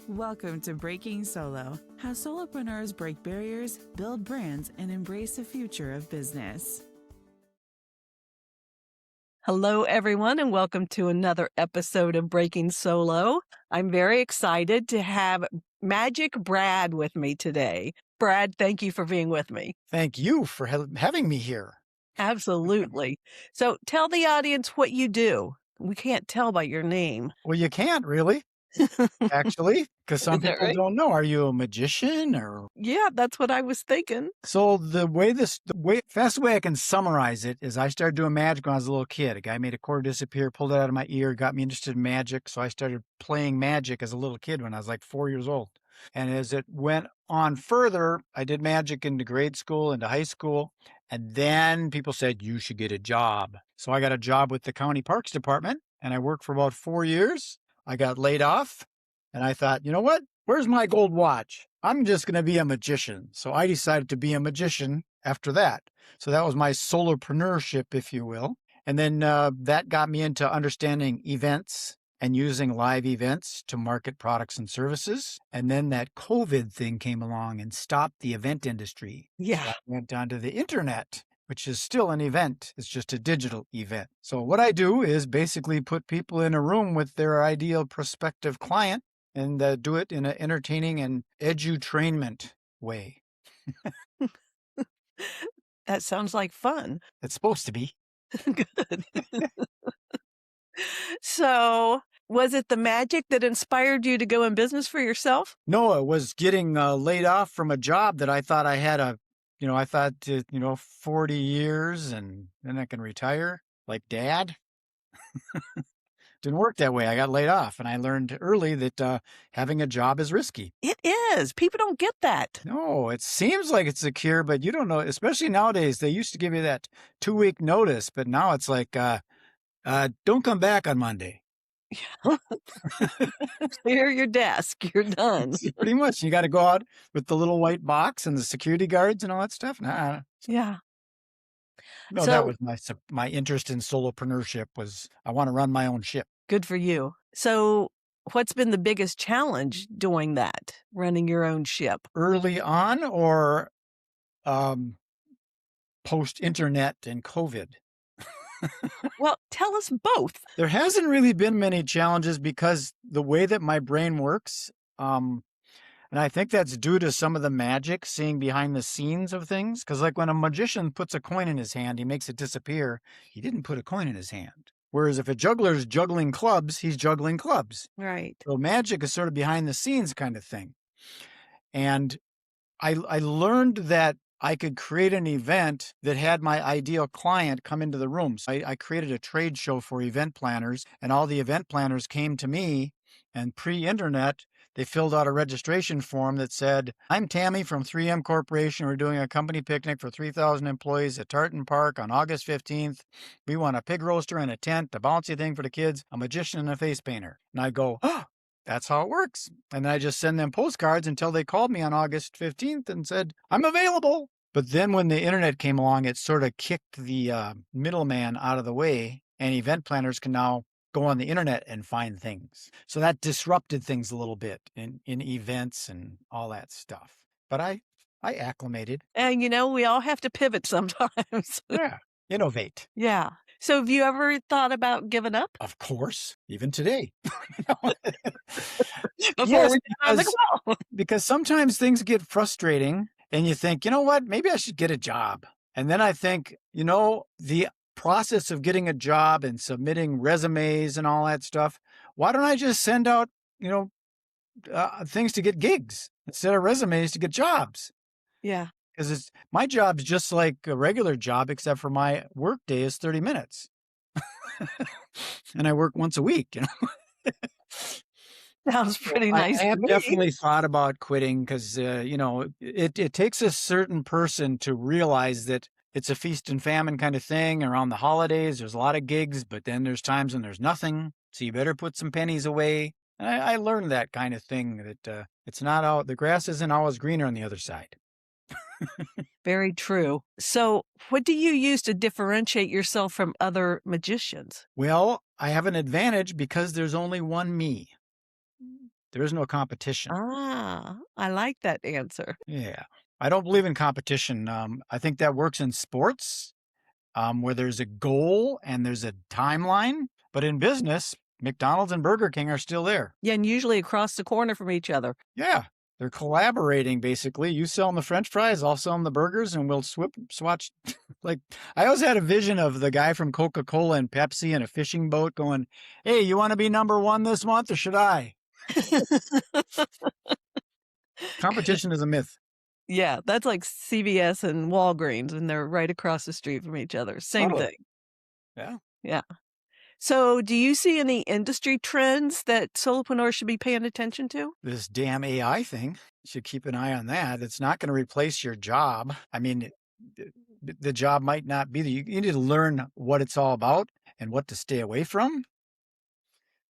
Welcome to Breaking Solo, how solopreneurs break barriers, build brands, and embrace the future of business. Hello, everyone, and welcome to another episode of Breaking Solo. I'm very excited to have Magic Brad with me today. Brad, thank you for being with me. Thank you for having me here. Absolutely. So tell the audience what you do. We can't tell by your name. Well, you can't really, actually, because some Is that people right? don't know. Are you a magician or? Yeah, that's what I was thinking. So fast way I can summarize it is I started doing magic when I was a little kid. A guy made a quarter disappear, pulled it out of my ear, got me interested in magic. So I started playing magic as a little kid when I was like 4 years old. And as it went on further, I did magic into grade school, into high school. And then people said, you should get a job. So I got a job with the county parks department and I worked for about 4 years. I got laid off and I thought, you know what? Where's my gold watch? I'm just going to be a magician. So I decided to be a magician after that. So that was my solopreneurship, if you will. And then that got me into understanding events and using live events to market products and services. And then that COVID thing came along and stopped the event industry. Yeah. So I went onto the internet, which is still an event. It's just a digital event. So what I do is basically put people in a room with their ideal prospective client and do it in an entertaining and edutainment way. That sounds like fun. It's supposed to be. Good. So was it the magic that inspired you to go in business for yourself? No, it was getting laid off from a job that I thought I had 40 years and then I can retire like dad. Didn't work that way. I got laid off and I learned early that having a job is risky. It is. People don't get that. No, it seems like it's secure, but you don't know, especially nowadays. They used to give you that 2-week notice, but now it's like, don't come back on Monday. Clear your desk. You're done. Pretty much. You got to go out with the little white box and the security guards and all that stuff. Nah. Yeah. No, that was my interest in solopreneurship was I want to run my own ship. Good for you. So what's been the biggest challenge doing that, running your own ship? Early on or post-internet and COVID? Well, tell us both. There hasn't really been many challenges because the way that my brain works, and I think that's due to some of the magic, seeing behind the scenes of things. Because like when a magician puts a coin in his hand, he makes it disappear. He didn't put a coin in his hand. Whereas if a juggler's juggling clubs, he's juggling clubs. Right. So magic is sort of behind the scenes kind of thing. And I learned that I could create an event that had my ideal client come into the room. So I created a trade show for event planners, and all the event planners came to me, and pre-internet, they filled out a registration form that said, I'm Tammy from 3M Corporation. We're doing a company picnic for 3,000 employees at Tartan Park on August 15th. We want a pig roaster and a tent, a bouncy thing for the kids, a magician and a face painter. And I go, oh, that's how it works. And I just send them postcards until they called me on August 15th and said, I'm available. But then when the internet came along, it sort of kicked the middleman out of the way, and event planners can now go on the internet and find things. So that disrupted things a little bit in events and all that stuff. But I acclimated. And we all have to pivot sometimes. Yeah. Innovate. Yeah. So have you ever thought about giving up? Of course, even today. Because sometimes things get frustrating and you think, you know what, maybe I should get a job. And then I think, the process of getting a job and submitting resumes and all that stuff, why don't I just send out, things to get gigs instead of resumes to get jobs? Yeah. Because my job's just like a regular job, except for my work day is 30 minutes. And I work once a week, Sounds pretty nice. I have definitely thought about quitting because, it takes a certain person to realize that it's a feast and famine kind of thing around the holidays. There's a lot of gigs, but then there's times when there's nothing. So you better put some pennies away. And I learned that kind of thing that it's not out. The grass isn't always greener on the other side. Very true. So what do you use to differentiate yourself from other magicians? Well, I have an advantage because there's only one me. There is no competition. Ah, I like that answer. Yeah. I don't believe in competition. I think that works in sports, where there's a goal and there's a timeline. But in business, McDonald's and Burger King are still there. Yeah, and usually across the corner from each other. Yeah. They're collaborating, basically. You sell them the French fries, I'll sell them the burgers, and we'll swatch. Like, I always had a vision of the guy from Coca-Cola and Pepsi in a fishing boat going, hey, you want to be number one this month, or should I? Competition is a myth. Yeah, that's like CVS and Walgreens, and they're right across the street from each other. Same Totally. thing. Yeah. Yeah. So, do you see any industry trends that solopreneurs should be paying attention to? This damn AI thing, you should keep an eye on that. It's not going to replace your job. I mean, the job might not be there. You need to learn what it's all about and what to stay away from,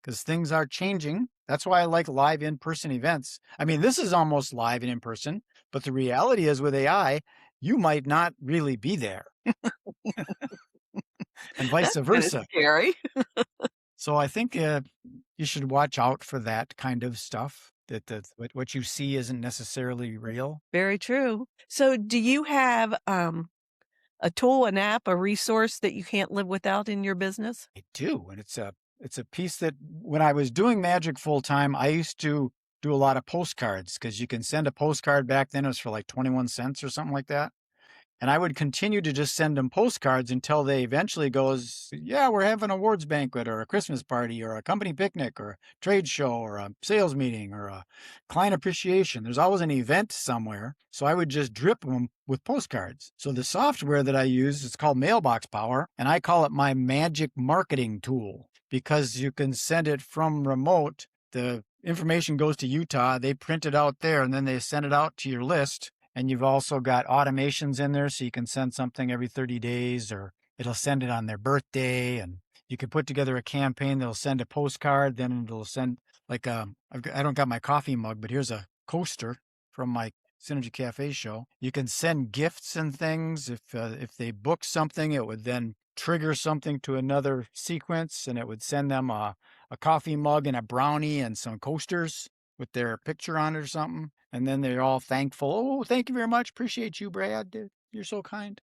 because things are changing. That's why I like live in-person events. I mean, this is almost live and in-person, but the reality is with AI, you might not really be there. And vice versa. Scary. So I think you should watch out for that kind of stuff, that what you see isn't necessarily real. Very true. So, do you have a tool, an app, a resource that you can't live without in your business? I do. And it's a piece that when I was doing magic full time, I used to do a lot of postcards, because you can send a postcard. Back then it was for like 21 cents or something like that. And I would continue to just send them postcards until they eventually goes, yeah, we're having an awards banquet or a Christmas party or a company picnic or a trade show or a sales meeting or a client appreciation. There's always an event somewhere. So I would just drip them with postcards. So the software that I use is called Mailbox Power, and I call it my magic marketing tool, because you can send it from remote. The information goes to Utah. They print it out there, and then they send it out to your list. And you've also got automations in there, so you can send something every 30 days, or it'll send it on their birthday. And you can put together a campaign that'll send a postcard. Then it'll send, like, I don't got my coffee mug, but here's a coaster from my Synergy Cafe show. You can send gifts and things. If they book something, it would then trigger something to another sequence, and it would send them a coffee mug and a brownie and some coasters with their picture on it or something. And then they're all thankful. Oh, thank you very much. Appreciate you, Brad. You're so kind.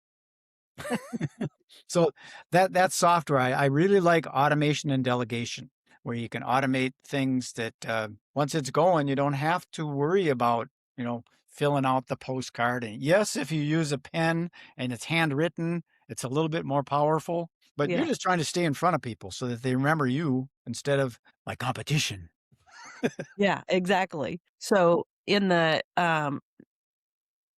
So that software, I really like automation and delegation, where you can automate things that once it's going, you don't have to worry about, filling out the postcard. And yes, if you use a pen and it's handwritten, it's a little bit more powerful, but Yeah. you're just trying to stay in front of people so that they remember you instead of my competition. Yeah, exactly. So, in the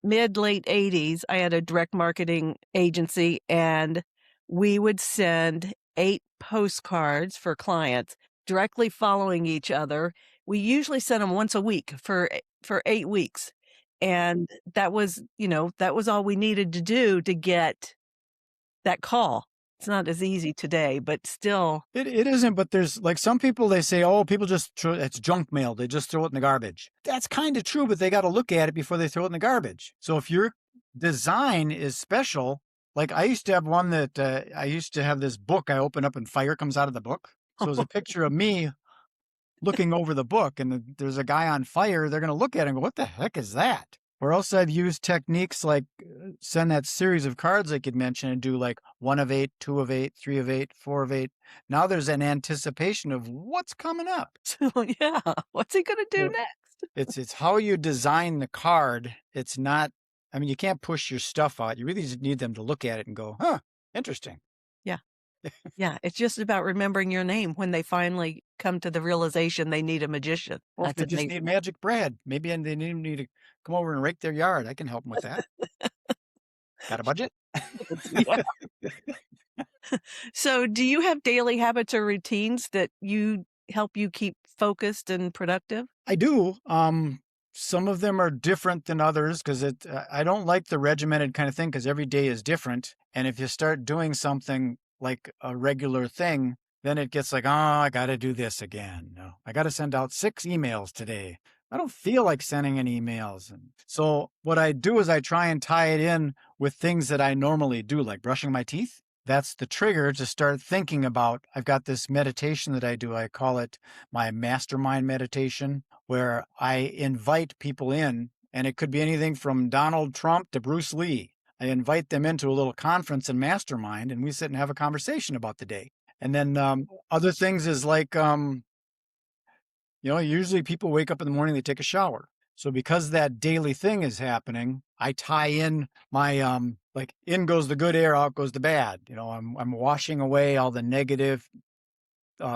mid-late 80s, I had a direct marketing agency, and we would send 8 postcards for clients directly following each other. We usually sent them once a week for 8 weeks. And that was all we needed to do to get that call. It's not as easy today, but still. It isn't, but there's like some people, they say, oh, people just it's junk mail. They just throw it in the garbage. That's kind of true, but they got to look at it before they throw it in the garbage. So if your design is special, like I used to have one that I used to have this book I open up and fire comes out of the book. So it's a picture of me looking over the book, and there's a guy on fire. They're going to look at it and go, what the heck is that? Or else I've used techniques like send that series of cards I could mention and do like 1 of 8, 2 of 8, 3 of 8, 4 of 8. Now there's an anticipation of what's coming up. So, yeah, what's he going to do next? It's how you design the card. It's not, I mean, you can't push your stuff out. You really just need them to look at it and go, huh, interesting. Yeah, it's just about remembering your name when they finally come to the realization they need a magician. Well, if they just need Magic Brad, maybe they need to come over and rake their yard. I can help them with that. Got a budget? Yeah. So, do you have daily habits or routines that help you keep focused and productive? I do. Some of them are different than others, because I don't like the regimented kind of thing, because every day is different. And if you start doing something like a regular thing, then it gets like, oh, I got to do this again. No, I got to send out 6 emails today. I don't feel like sending any emails. And so what I do is I try and tie it in with things that I normally do, like brushing my teeth. that's the trigger to start thinking about. I've got this meditation that I do. I call it my mastermind meditation, where I invite people in, and it could be anything from Donald Trump to Bruce Lee. I invite them into a little conference and mastermind, and we sit and have a conversation about the day. And then other things is like, usually people wake up in the morning, they take a shower. So because that daily thing is happening, I tie in my like in goes the good air, out goes the bad. I'm washing away all the negative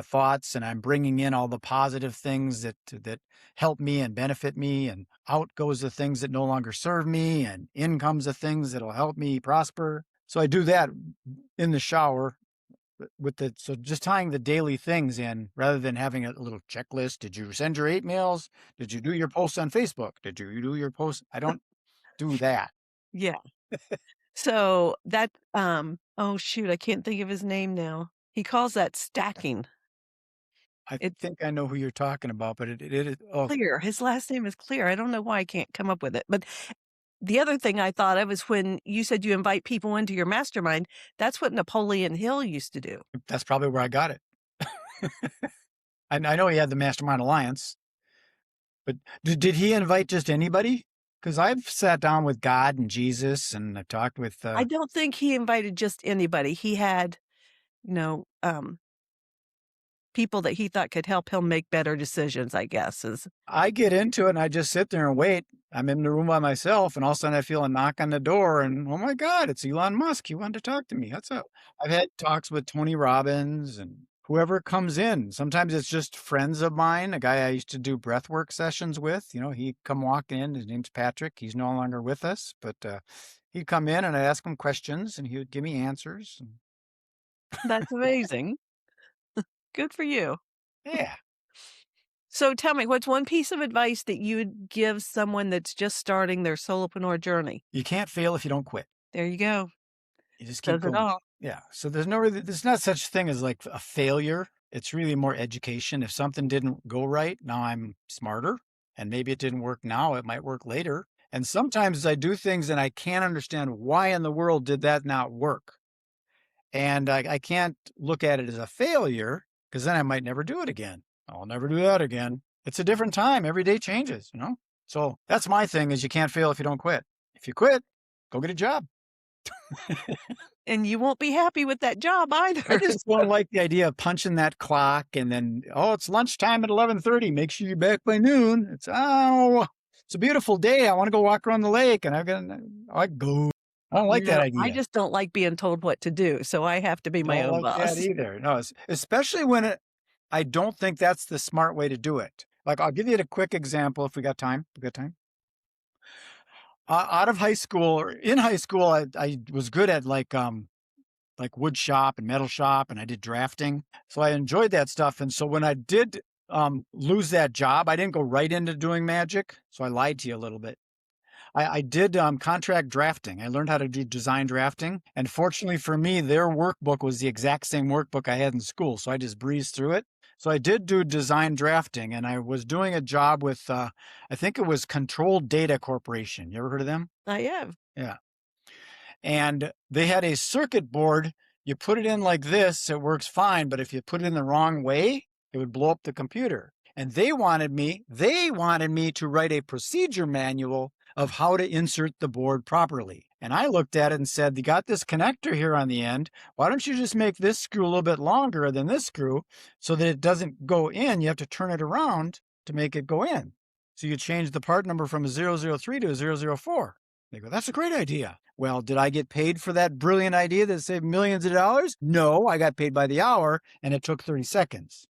thoughts, and I'm bringing in all the positive things that help me and benefit me, and out goes the things that no longer serve me, and in comes the things that'll help me prosper. So I do that in the shower so just tying the daily things in rather than having a little checklist. Did you send your 8 mails? Did you do your posts on Facebook? Did you do your posts? I don't do that. Yeah. So that, oh shoot, I can't think of his name now. He calls that stacking. I It's think I know who you're talking about, but it is, Clear. His last name is Clear. I don't know why I can't come up with it. But the other thing I thought of is when you said you invite people into your mastermind, that's what Napoleon Hill used to do. that's probably where I got it. I know he had the Mastermind Alliance, but did he invite just anybody? Because I've sat down with God and Jesus, and I've talked with. I don't think he invited just anybody. He had, people that he thought could help him make better decisions, I guess. I get into it and I just sit there and wait. I'm in the room by myself, and all of a sudden I feel a knock on the door, and oh my God, it's Elon Musk. He wanted to talk to me. That's up. I've had talks with Tony Robbins and whoever comes in. Sometimes it's just friends of mine, a guy I used to do breathwork sessions with. He'd come walk in. His name's Patrick. He's no longer with us, but he'd come in and I'd ask him questions and he would give me answers. That's amazing. Good for you. Yeah. So tell me, what's one piece of advice that you would give someone that's just starting their solopreneur journey? You can't fail if you don't quit. There you go. You just keep Says it going. all. Yeah. So there's not such thing as like a failure. It's really more education. If something didn't go right, now I'm smarter, and maybe it didn't work now, it might work later. And sometimes I do things and I can't understand why in the world did that not work. And I can't look at it as a failure, because then I might never do it again. I'll never do that again. It's a different time. Every day changes, So that's my thing, is you can't fail if you don't quit. If you quit, go get a job. And you won't be happy with that job either. I just don't like the idea of punching that clock and then, it's lunchtime at 11:30. Make sure you're back by noon. It's a beautiful day. I want to go walk around the lake, and I go. I don't like that idea. I just don't like being told what to do, so I have to be my own boss. That either. No, especially when I don't think that's the smart way to do it. Like, I'll give you a quick example if we got time. Out of high school, or in high school, I was good at like wood shop and metal shop, and I did drafting. So I enjoyed that stuff. And so when I did lose that job, I didn't go right into doing magic. So I lied to you a little bit. I did contract drafting. I learned how to do design drafting. And fortunately for me, their workbook was the exact same workbook I had in school. So I just breezed through it. So I did do design drafting, and I was doing a job with, I think it was Controlled Data Corporation. You ever heard of them? I have. Yeah. And they had a circuit board. You put it in like this, it works fine. But if you put it in the wrong way, it would blow up the computer. And they wanted me to write a procedure manual of how to insert the board properly. And I looked at it and said, you got this connector here on the end. Why don't you just make this screw a little bit longer than this screw so that it doesn't go in? You have to turn it around to make it go in. So you change the part number from a 003 to a 004. They go, that's a great idea. Well, did I get paid for that brilliant idea that saved millions of dollars? No, I got paid by the hour, and it took 30 seconds.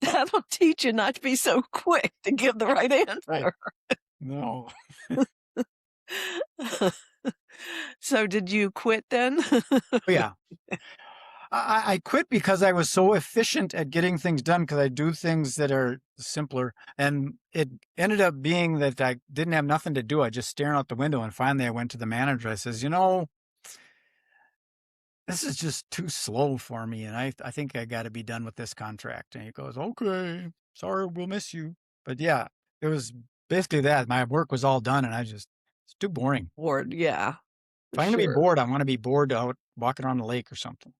That'll teach you not to be so quick to give the right answer. Right. No. So did you quit then? Yeah. I quit because I was so efficient at getting things done, because I do things that are simpler. And it ended up being that I didn't have nothing to do. I just staring out the window. And finally I went to the manager. I says, this is just too slow for me. And I think I got to be done with this contract. And he goes, okay, sorry, we'll miss you. But yeah, it was basically that. My work was all done, and it's too boring. Word, yeah. If I'm going to be Sure. bored, I want to be bored out walking on the lake or something.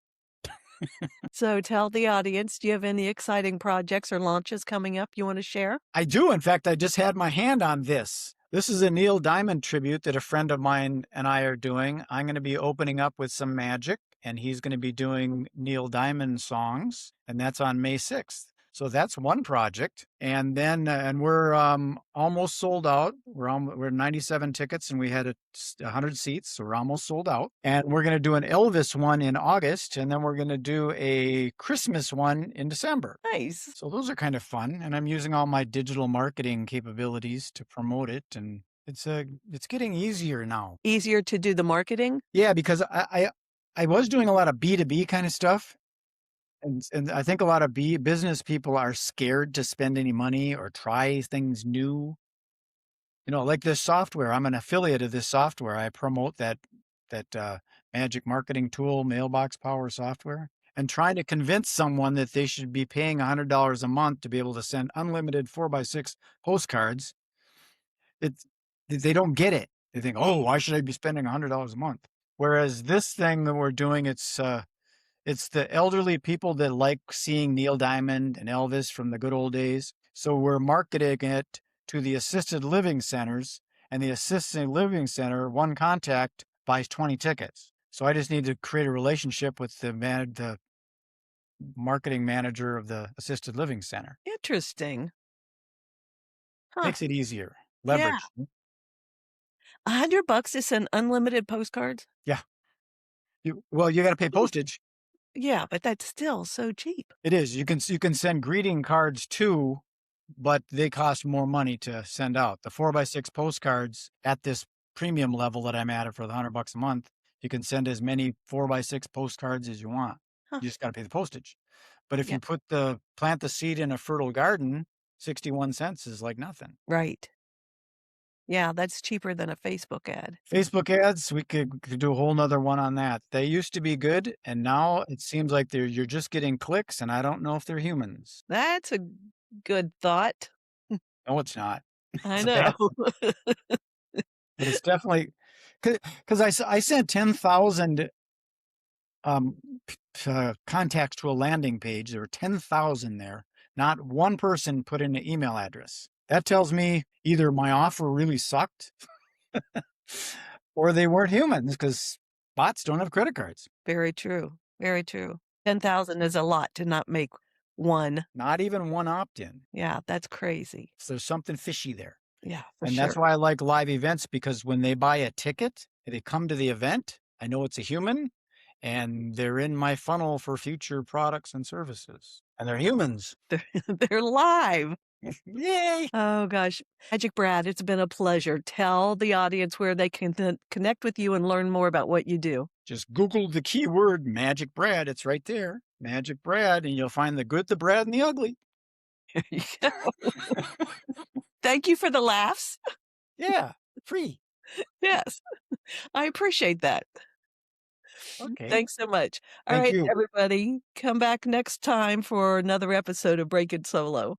So tell the audience, do you have any exciting projects or launches coming up you want to share? I do. In fact, I just had my hand on this. This is a Neil Diamond tribute that a friend of mine and I are doing. I'm going to be opening up with some magic, and he's going to be doing Neil Diamond songs, and that's on May 6th. So that's one project. And then, and we're almost sold out. We're 97 tickets, and we had 100 seats, so we're almost sold out. And we're going to do an Elvis one in August, and then we're going to do a Christmas one in December. Nice. So those are kind of fun, and I'm using all my digital marketing capabilities to promote it, and it's getting easier now. Easier to do the marketing? Yeah, because I was doing a lot of B2B kind of stuff, and I think a lot of business people are scared to spend any money or try things new. You know, like this software. I'm an affiliate of this software. I promote that magic marketing tool, Mailbox Power software, and trying to convince someone that they should be paying $100 a month to be able to send unlimited 4x6 postcards. They don't get it. They think, oh, why should I be spending $100 a month? Whereas this thing that we're doing, it's the elderly people that like seeing Neil Diamond and Elvis from the good old days. So we're marketing it to the assisted living centers, and the assisted living center, one contact buys 20 tickets. So I just need to create a relationship with the marketing manager of the assisted living center. Interesting. Huh. Makes it easier. Yeah. Leverage. $100 to send unlimited postcards? Yeah. You got to pay postage. Yeah, but that's still so cheap. It is. You can send greeting cards too, but they cost more money to send out. The 4x6 postcards at this premium level that I'm at for the $100 a month, you can send as many 4x6 postcards as you want. Huh. You just got to pay the postage. But if Yeah. you plant the seed in a fertile garden, 61 cents is like nothing. Right. Yeah, that's cheaper than a Facebook ad. Facebook ads, we could do a whole nother one on that. They used to be good, and now it seems like you're just getting clicks, and I don't know if they're humans. That's a good thought. No, it's not. I It's a bad know. But it's definitely because I sent 10,000 contacts to a landing page. There were 10,000 there. Not one person put in an email address. That tells me either my offer really sucked or they weren't humans, because bots don't have credit cards. Very true. Very true. 10,000 is a lot to not make one. Not even one opt-in. Yeah, that's crazy. So there's something fishy there. Yeah, And that's why I like live events, because when they buy a ticket, they come to the event, I know it's a human, and they're in my funnel for future products and services. And they're humans. They're live. Yay! Oh, gosh. Magic Brad, it's been a pleasure. Tell the audience where they can connect with you and learn more about what you do. Just Google the keyword Magic Brad. It's right there. Magic Brad, and you'll find the good, the bad, and the ugly. There you go. Thank you for the laughs. Yeah, free. Yes, I appreciate that. Okay. Thanks so much. All Thank right, you. everybody, come back next time for another episode of Break It Solo.